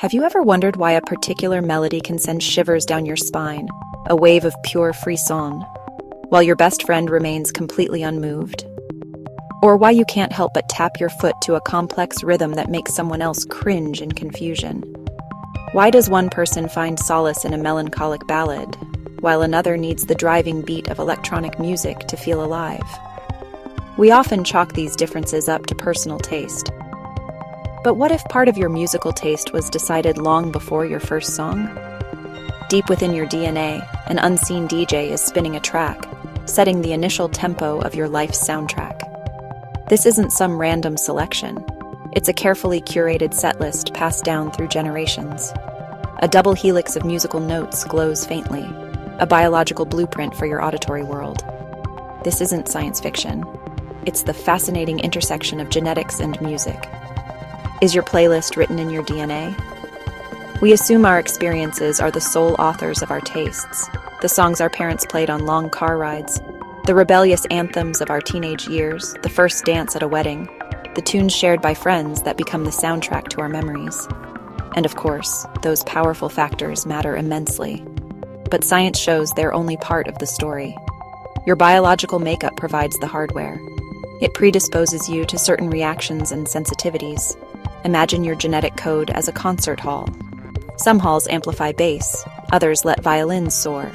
Have you ever wondered why a particular melody can send shivers down your spine, a wave of pure frisson, while your best friend remains completely unmoved? Or why you can't help but tap your foot to a complex rhythm that makes someone else cringe in confusion? Why does one person find solace in a melancholic ballad, while another needs the driving beat of electronic music to feel alive? We often chalk these differences up to personal taste. But what if part of your musical taste was decided long before your first song? Deep within your DNA, an unseen DJ is spinning a track, setting the initial tempo of your life's soundtrack. This isn't some random selection. It's a carefully curated setlist passed down through generations. A double helix of musical notes glows faintly, a biological blueprint for your auditory world. This isn't science fiction. It's the fascinating intersection of genetics and music. Is your playlist written in your DNA? We assume our experiences are the sole authors of our tastes, the songs our parents played on long car rides, the rebellious anthems of our teenage years, the first dance at a wedding, the tunes shared by friends that become the soundtrack to our memories. And of course, those powerful factors matter immensely. But science shows they're only part of the story. Your biological makeup provides the hardware. It predisposes you to certain reactions and sensitivities. Imagine your genetic code as a concert hall. Some halls amplify bass, others let violins soar.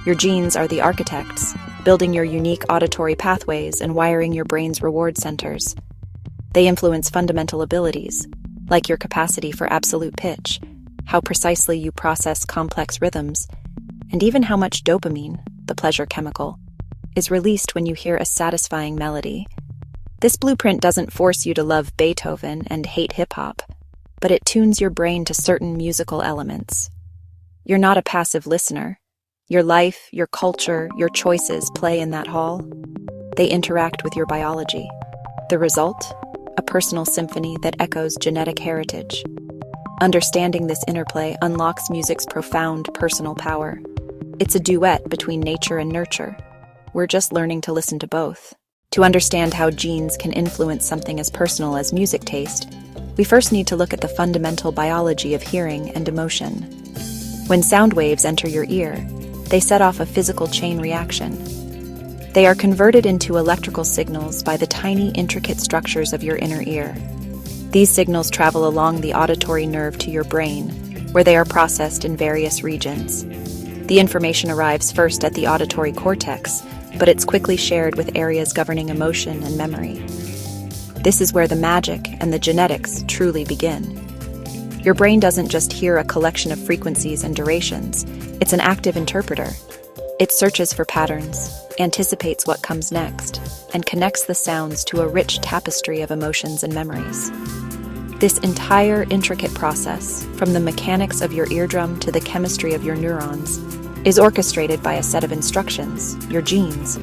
Your genes are the architects, building your unique auditory pathways and wiring your brain's reward centers. They influence fundamental abilities, like your capacity for absolute pitch, how precisely you process complex rhythms, and even how much dopamine, the pleasure chemical, is released when you hear a satisfying melody. This blueprint doesn't force you to love Beethoven and hate hip-hop, but it tunes your brain to certain musical elements. You're not a passive listener. Your life, your culture, your choices play in that hall. They interact with your biology. The result? A personal symphony that echoes genetic heritage. Understanding this interplay unlocks music's profound personal power. It's a duet between nature and nurture. We're just learning to listen to both. To understand how genes can influence something as personal as music taste, we first need to look at the fundamental biology of hearing and emotion. When sound waves enter your ear, they set off a physical chain reaction. They are converted into electrical signals by the tiny, intricate structures of your inner ear. These signals travel along the auditory nerve to your brain, where they are processed in various regions. The information arrives first at the auditory cortex, but it's quickly shared with areas governing emotion and memory. This is where the magic and the genetics truly begin. Your brain doesn't just hear a collection of frequencies and durations, it's an active interpreter. It searches for patterns, anticipates what comes next, and connects the sounds to a rich tapestry of emotions and memories. This entire intricate process, from the mechanics of your eardrum to the chemistry of your neurons, is orchestrated by a set of instructions, your genes.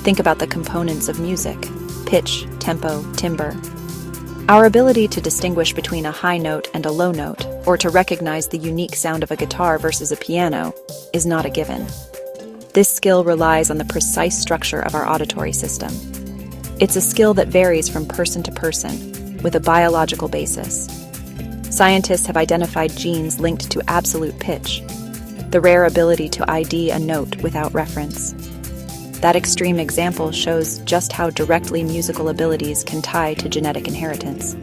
Think about the components of music: pitch, tempo, timbre. Our ability to distinguish between a high note and a low note, or to recognize the unique sound of a guitar versus a piano, is not a given. This skill relies on the precise structure of our auditory system. It's a skill that varies from person to person, with a biological basis. Scientists have identified genes linked to absolute pitch, the rare ability to ID a note without reference. That extreme example shows just how directly musical abilities can tie to genetic inheritance.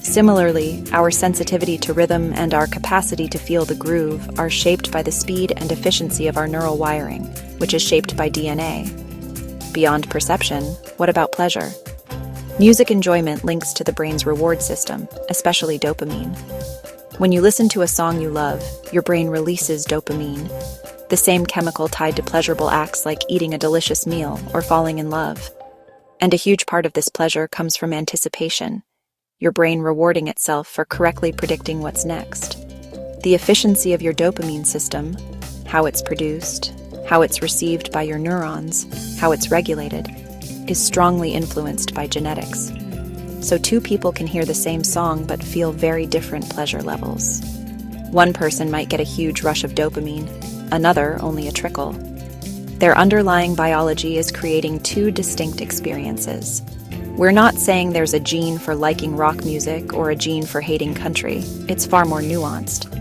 Similarly, our sensitivity to rhythm and our capacity to feel the groove are shaped by the speed and efficiency of our neural wiring, which is shaped by DNA. Beyond perception, what about pleasure? Music enjoyment links to the brain's reward system, especially dopamine. When you listen to a song you love, your brain releases dopamine, the same chemical tied to pleasurable acts like eating a delicious meal or falling in love. And a huge part of this pleasure comes from anticipation, your brain rewarding itself for correctly predicting what's next. The efficiency of your dopamine system, how it's produced, how it's received by your neurons, how it's regulated, is strongly influenced by genetics. So two people can hear the same song but feel very different pleasure levels. One person might get a huge rush of dopamine, another only a trickle. Their underlying biology is creating two distinct experiences. We're not saying there's a gene for liking rock music or a gene for hating country. It's far more nuanced.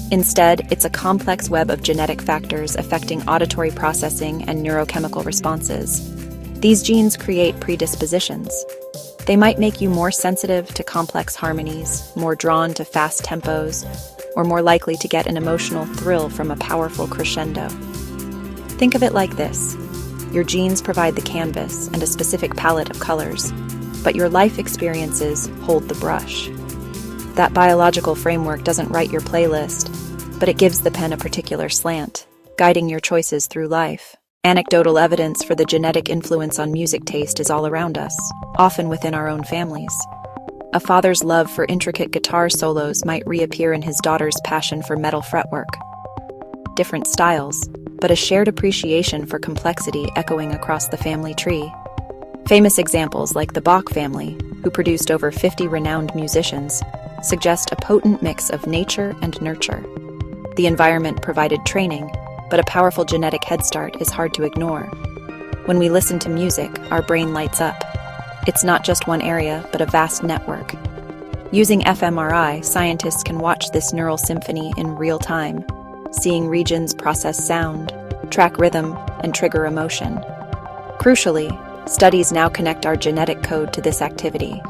Instead, it's a complex web of genetic factors affecting auditory processing and neurochemical responses. These genes create predispositions. They might make you more sensitive to complex harmonies, more drawn to fast tempos, or more likely to get an emotional thrill from a powerful crescendo. Think of it like this. Your genes provide the canvas and a specific palette of colors, but your life experiences hold the brush. That biological framework doesn't write your playlist, but it gives the pen a particular slant, guiding your choices through life. Anecdotal evidence for the genetic influence on music taste is all around us, often within our own families. A father's love for intricate guitar solos might reappear in his daughter's passion for metal fretwork. Different styles, but a shared appreciation for complexity echoing across the family tree. Famous examples like the Bach family, who produced over 50 renowned musicians, suggest a potent mix of nature and nurture. The environment provided training, but a powerful genetic head start is hard to ignore. When we listen to music, our brain lights up. It's not just one area, but a vast network. Using fMRI, scientists can watch this neural symphony in real time, seeing regions process sound, track rhythm, and trigger emotion. Crucially, studies now connect our genetic code to this activity.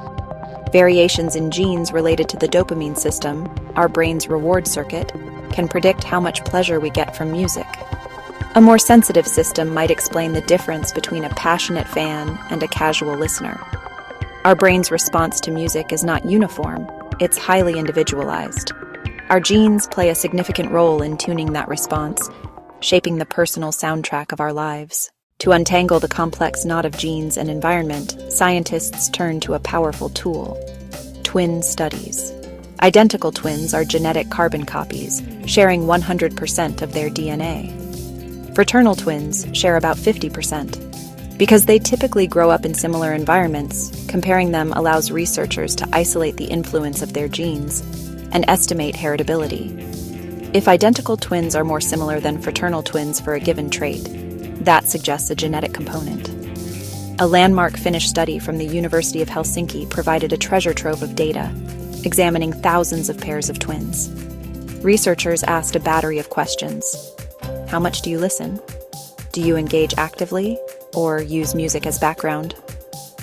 Variations in genes related to the dopamine system, our brain's reward circuit, can predict how much pleasure we get from music. A more sensitive system might explain the difference between a passionate fan and a casual listener. Our brain's response to music is not uniform, it's highly individualized. Our genes play a significant role in tuning that response, shaping the personal soundtrack of our lives. To untangle the complex knot of genes and environment, scientists turn to a powerful tool: twin studies. Identical twins are genetic carbon copies, sharing 100% of their DNA. Fraternal twins share about 50%. Because they typically grow up in similar environments, comparing them allows researchers to isolate the influence of their genes and estimate heritability. If identical twins are more similar than fraternal twins for a given trait, that suggests a genetic component. A landmark Finnish study from the University of Helsinki provided a treasure trove of data, examining thousands of pairs of twins. Researchers asked a battery of questions. How much do you listen? Do you engage actively or use music as background?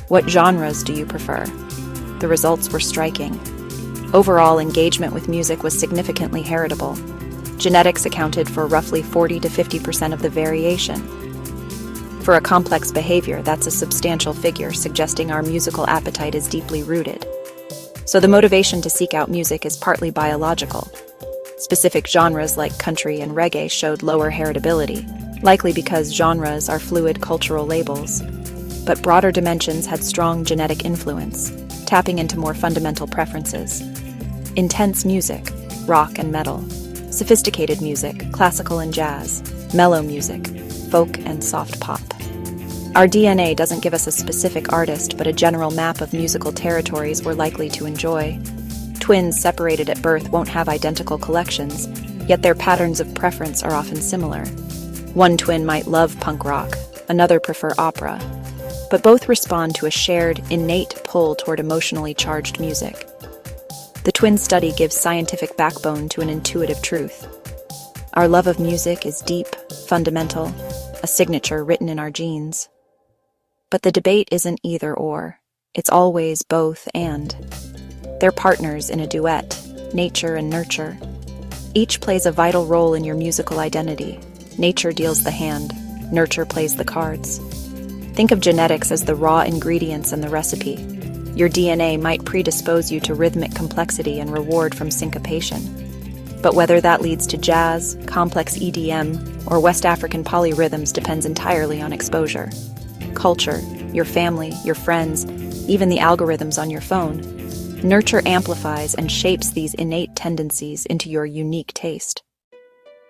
What genres do you prefer? The results were striking. Overall engagement with music was significantly heritable. Genetics accounted for roughly 40 to 50% of the variation. For a complex behavior, that's a substantial figure, suggesting our musical appetite is deeply rooted. So the motivation to seek out music is partly biological. Specific genres like country and reggae showed lower heritability, likely because genres are fluid cultural labels. But broader dimensions had strong genetic influence, tapping into more fundamental preferences. Intense music, rock and metal. Sophisticated music, classical and jazz. Mellow music, folk and soft pop. Our DNA doesn't give us a specific artist, but a general map of musical territories we're likely to enjoy. Twins separated at birth won't have identical collections, yet their patterns of preference are often similar. One twin might love punk rock, another prefer opera, but both respond to a shared, innate pull toward emotionally charged music. The twin study gives scientific backbone to an intuitive truth. Our love of music is deep, fundamental, a signature written in our genes. But the debate isn't either or, it's always both and. They're partners in a duet, nature and nurture. Each plays a vital role in your musical identity. Nature deals the hand, nurture plays the cards. Think of genetics as the raw ingredients and the recipe. Your DNA might predispose you to rhythmic complexity and reward from syncopation. But whether that leads to jazz, complex EDM, or West African polyrhythms depends entirely on exposure. Culture, your family, your friends, even the algorithms on your phone. Nurture amplifies and shapes these innate tendencies into your unique taste.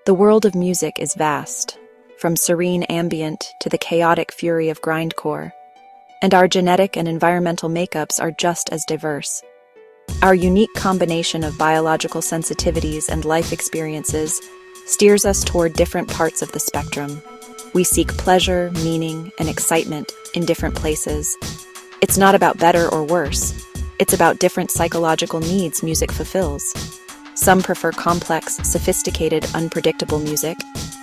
The world of music is vast, from serene ambient to the chaotic fury of grindcore, and our genetic and environmental makeups are just as diverse. Our unique combination of biological sensitivities and life experiences steers us toward different parts of the spectrum. We seek pleasure, meaning, and excitement in different places. It's not about better or worse. It's about different psychological needs music fulfills. Some prefer complex, sophisticated, unpredictable music,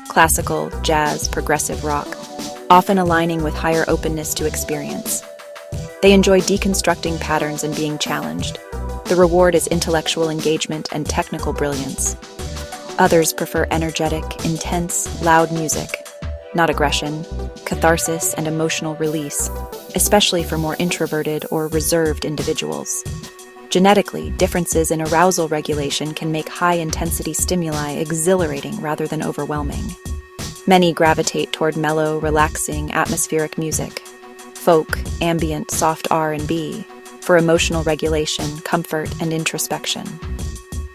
classical, jazz, progressive rock, often aligning with higher openness to experience. They enjoy deconstructing patterns and being challenged. The reward is intellectual engagement and technical brilliance. Others prefer energetic, intense, loud music, not aggression, catharsis, and emotional release, especially for more introverted or reserved individuals. Genetically, differences in arousal regulation can make high-intensity stimuli exhilarating rather than overwhelming. Many gravitate toward mellow, relaxing, atmospheric music, folk, ambient, soft R&B, for emotional regulation, comfort, and introspection.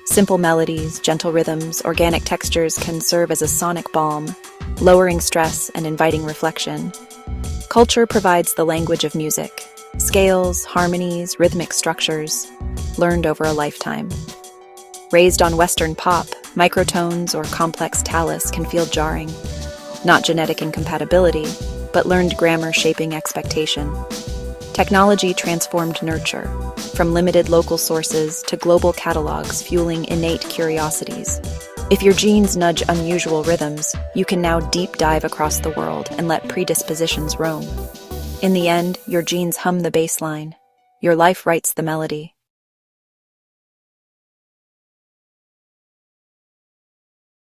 Simple melodies, gentle rhythms, organic textures can serve as a sonic balm, lowering stress and inviting reflection. Culture provides the language of music, scales, harmonies, rhythmic structures, learned over a lifetime. Raised on Western pop, microtones or complex talus can feel jarring. Not genetic incompatibility, but learned grammar shaping expectation. Technology transformed nurture, from limited local sources to global catalogs fueling innate curiosities. If your genes nudge unusual rhythms, you can now deep dive across the world and let predispositions roam. In the end, your genes hum the bass line. Your life writes the melody.